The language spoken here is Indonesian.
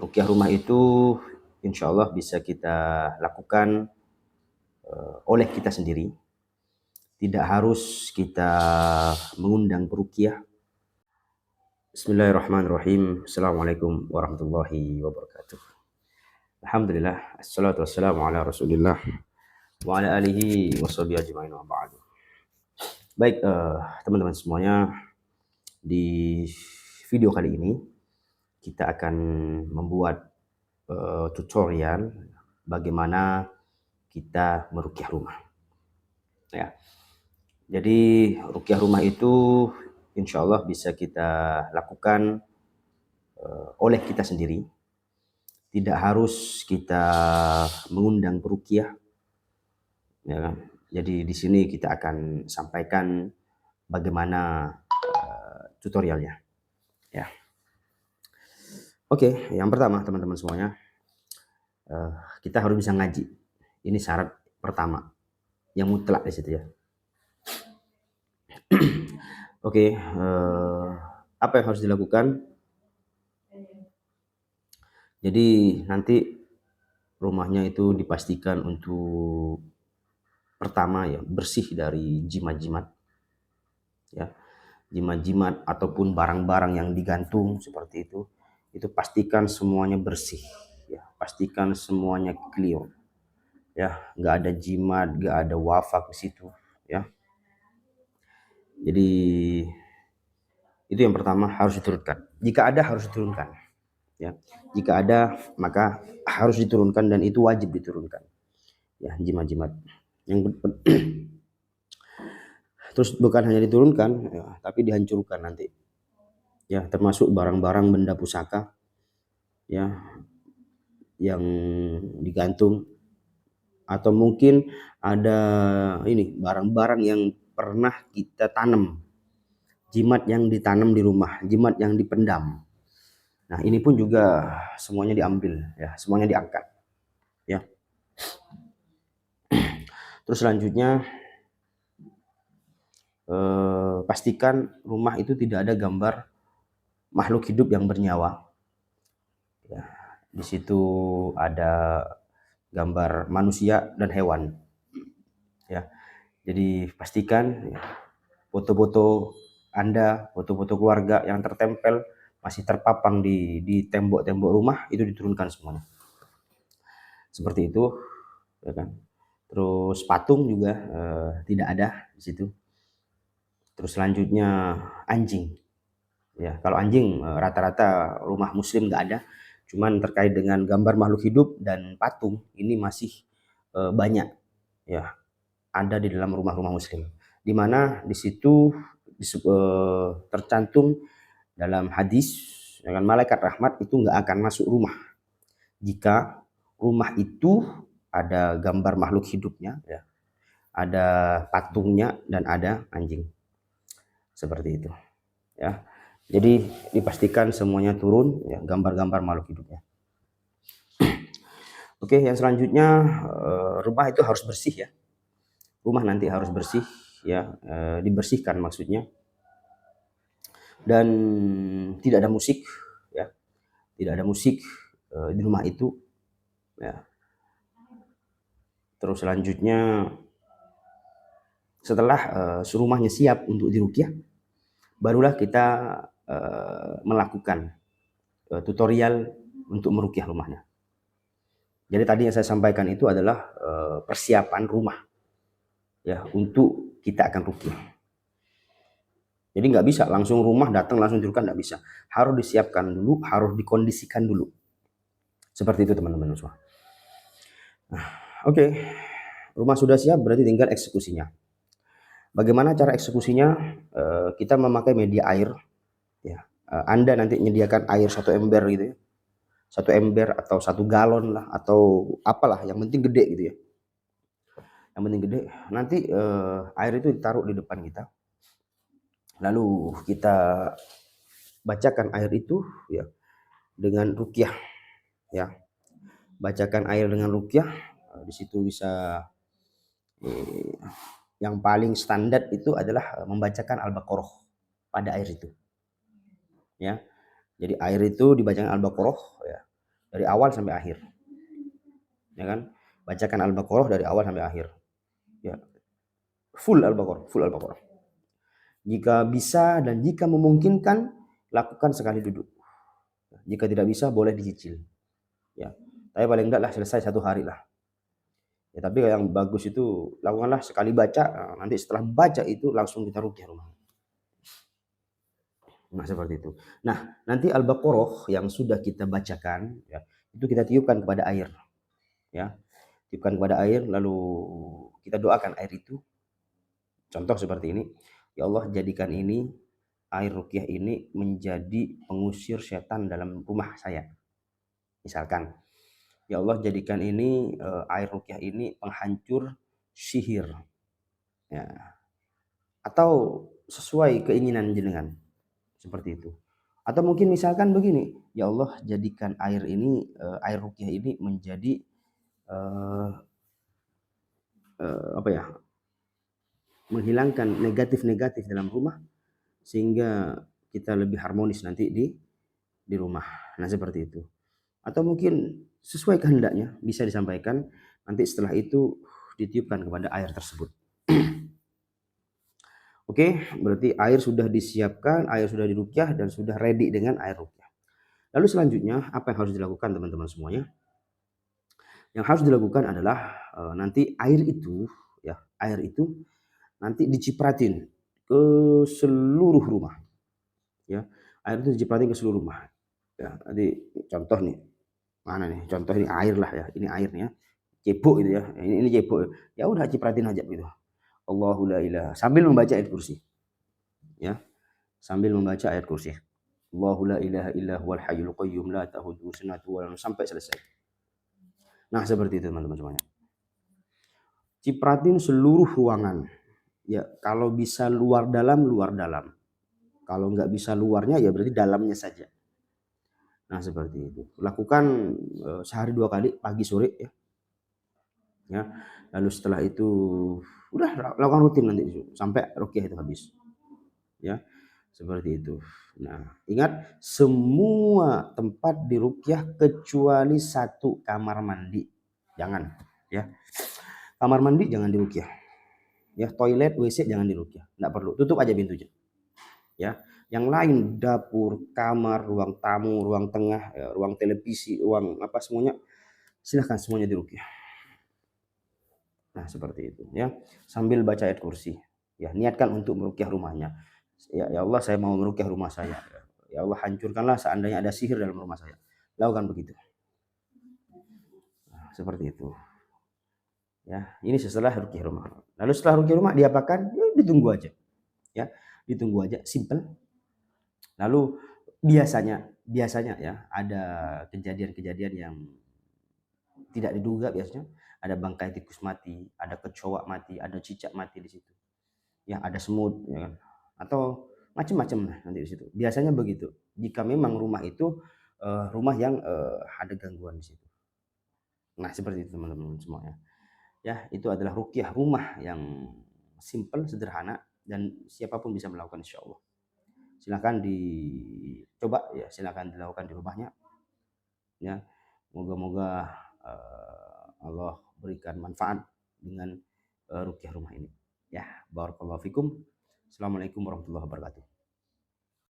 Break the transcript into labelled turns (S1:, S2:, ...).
S1: Ruqyah rumah itu insya Allah bisa kita lakukan oleh kita sendiri. Tidak harus kita mengundang peruqyah. Bismillahirrahmanirrahim. Assalamualaikum warahmatullahi wabarakatuh. Alhamdulillah, assalatu wassalamu ala rasulillah wa ala alihi wa sahbihi ajma'in wa ba'du. Baik, teman-teman semuanya, di video kali ini kita akan membuat tutorial bagaimana kita meruqyah rumah. Ya. Jadi ruqyah rumah itu insya Allah bisa kita lakukan oleh kita sendiri. Tidak harus kita mengundang peruqyah. Ya kan? Jadi di sini kita akan sampaikan bagaimana tutorialnya. Ya. Oke, yang pertama teman-teman semuanya, kita harus bisa ngaji. Ini syarat pertama yang mutlak di situ ya. Oke, apa yang harus dilakukan? Jadi nanti rumahnya itu dipastikan untuk pertama ya bersih dari jimat-jimat, ya jimat-jimat ataupun barang-barang yang digantung seperti itu pastikan semuanya bersih, ya pastikan semuanya clear, ya nggak ada jimat, nggak ada wafak di situ, ya. Jadi itu yang pertama harus diturunkan. Jika ada harus diturunkan. Ya, jika ada maka harus diturunkan dan itu wajib diturunkan. Ya, jimat-jimat. Terus bukan hanya diturunkan, ya, tapi dihancurkan nanti. Ya, termasuk barang-barang benda pusaka, ya, yang digantung atau mungkin ada ini barang-barang yang pernah kita tanam, jimat yang ditanam di rumah, jimat yang dipendam. Nah, ini pun juga semuanya diambil, ya, semuanya diangkat, ya. Terus selanjutnya pastikan rumah itu tidak ada gambar makhluk hidup yang bernyawa. Ya, di situ ada gambar manusia dan hewan. Ya, jadi pastikan ya, foto-foto Anda, foto-foto keluarga yang tertempel masih terpapang di tembok-tembok rumah itu diturunkan semuanya. Seperti itu, ya kan. Terus patung juga tidak ada di situ. Terus selanjutnya anjing. Ya, kalau anjing rata-rata rumah muslim nggak ada. Cuman terkait dengan gambar makhluk hidup dan patung ini masih banyak ya ada di dalam rumah-rumah muslim. Di mana di situ tercantum dalam hadis dengan malaikat rahmat itu nggak akan masuk rumah jika rumah itu ada gambar makhluk hidupnya, ya, ada patungnya dan ada anjing. Seperti itu, ya. Jadi dipastikan semuanya turun, ya, gambar-gambar makhluk hidupnya. Oke, yang selanjutnya rumah itu harus bersih ya. Rumah nanti harus bersih, ya, dibersihkan maksudnya. Dan tidak ada musik, ya, tidak ada musik di rumah itu, ya. Terus selanjutnya setelah rumahnya siap untuk diruqyah, barulah kita melakukan tutorial untuk meruqyah rumahnya. Jadi tadi yang saya sampaikan itu adalah persiapan rumah ya untuk kita akan ruqyah. Jadi nggak bisa langsung rumah datang langsung diruqyah, nggak bisa. Harus disiapkan dulu, harus dikondisikan dulu. Seperti itu teman-teman semua. Nah, oke. Rumah sudah siap berarti tinggal eksekusinya. Bagaimana cara eksekusinya? Kita memakai media air. Ya, Anda nanti menyediakan air 1 ember gitu ya, 1 ember atau 1 galon lah atau apalah, yang penting gede gitu ya. Yang penting gede. Nanti air itu ditaruh di depan kita. Lalu kita bacakan air itu ya dengan ruqyah ya. Bacakan air dengan ruqyah. Di situ bisa yang paling standar itu adalah membacakan Al-Baqarah pada air itu. Ya. Jadi air itu dibacakan Al-Baqarah ya. dari awal sampai akhir, ya kan? Bacakan Al-Baqarah dari awal sampai akhir, ya, full Al-Baqarah. Jika bisa dan jika memungkinkan, lakukan sekali duduk. Jika tidak bisa, boleh dicicil, ya. Tapi paling enggak lah selesai 1 hari lah. Ya, tapi yang bagus itu lakukanlah sekali baca, nanti setelah baca itu langsung kita rukyah rumah. Nah, seperti itu. Nah, nanti Al-Baqarah yang sudah kita bacakan, ya, itu kita tiupkan kepada air, ya. Tiupkan kepada air, lalu kita doakan air itu. Contoh seperti ini, ya Allah, jadikan ini, air rukyah ini menjadi pengusir setan dalam rumah saya. Misalkan, ya Allah, jadikan ini, air rukyah ini penghancur sihir, ya. Atau sesuai keinginan jenengan, seperti itu. Atau mungkin misalkan begini, ya Allah, jadikan air ini, air rukyah ini menjadi apa ya, menghilangkan negatif-negatif dalam rumah sehingga kita lebih harmonis nanti di rumah. Nah, seperti itu. Atau mungkin sesuai kehendaknya bisa disampaikan, nanti setelah itu ditiupkan kepada air tersebut. Oke, berarti air sudah disiapkan, air sudah dirukyah dan sudah ready dengan air rukyah. Lalu selanjutnya apa yang harus dilakukan teman-teman semuanya? Yang harus dilakukan adalah nanti air itu, ya, air itu nanti dicipratin ke seluruh rumah, ya. Air itu dicipratin ke seluruh rumah. Ya, tadi contoh nih, mana nih? Contoh ini air lah ya, ini airnya. Cebok itu ya. Ini cebok. Ya udah cipratin aja gitu. Allahu la ilaha sambil membaca ayat kursi. Ya, sambil membaca ayat kursi. Allahu la ilaha illa huwal hayyul qayyum la ta'khudhuhu sinatun wa la nawm sampai selesai. Nah, seperti itu teman-teman semuanya. Cipratin seluruh ruangan. Ya, kalau bisa luar dalam, luar dalam. Kalau nggak bisa luarnya ya berarti dalamnya saja. Nah, seperti itu. Lakukan sehari 2 kali, pagi sore ya. Ya. Lalu setelah itu udah lakukan rutin nanti sampai rukyah itu habis. Ya. Seperti itu. Nah, ingat semua tempat di rukyah kecuali 1 kamar mandi. Jangan, ya. Kamar mandi jangan dirukyah. Ya, toilet, WC jangan dirukyah. Enggak perlu. Tutup aja pintunya. Ya. Yang lain dapur, kamar, ruang tamu, ruang tengah, ya, ruang televisi, ruang apa semuanya silahkan semuanya dirukyah. Nah, seperti itu ya. Sambil baca ayat kursi. Ya, niatkan untuk merukyah rumahnya. Ya, ya Allah, saya mau merukyah rumah saya. Ya Allah, hancurkanlah seandainya ada sihir dalam rumah saya. Lakukan begitu. Nah, seperti itu. Ya, ini setelah rukyah rumah. Lalu setelah rukyah rumah diapakan? Ya, ditunggu aja. Ya, ditunggu aja, simple. Lalu biasanya ya ada kejadian-kejadian yang tidak diduga biasanya. Ada bangkai tikus mati, ada kecoa mati, ada cicak mati di situ. Ya, ada semut, ya kan? Atau macam-macam lah nanti di situ. Biasanya begitu. Jika memang rumah itu rumah yang ada gangguan di situ. Nah, seperti itu teman-teman semuanya. Ya, itu adalah rukyah rumah yang simple, sederhana dan siapapun bisa melakukan insya Allah. Silakan dicoba ya, silakan dilakukan di rumahnya. Ya, moga-moga Allah berikan manfaat dengan rukyah rumah ini. Ya, barakallahu fikum. Assalamualaikum warahmatullahi wabarakatuh.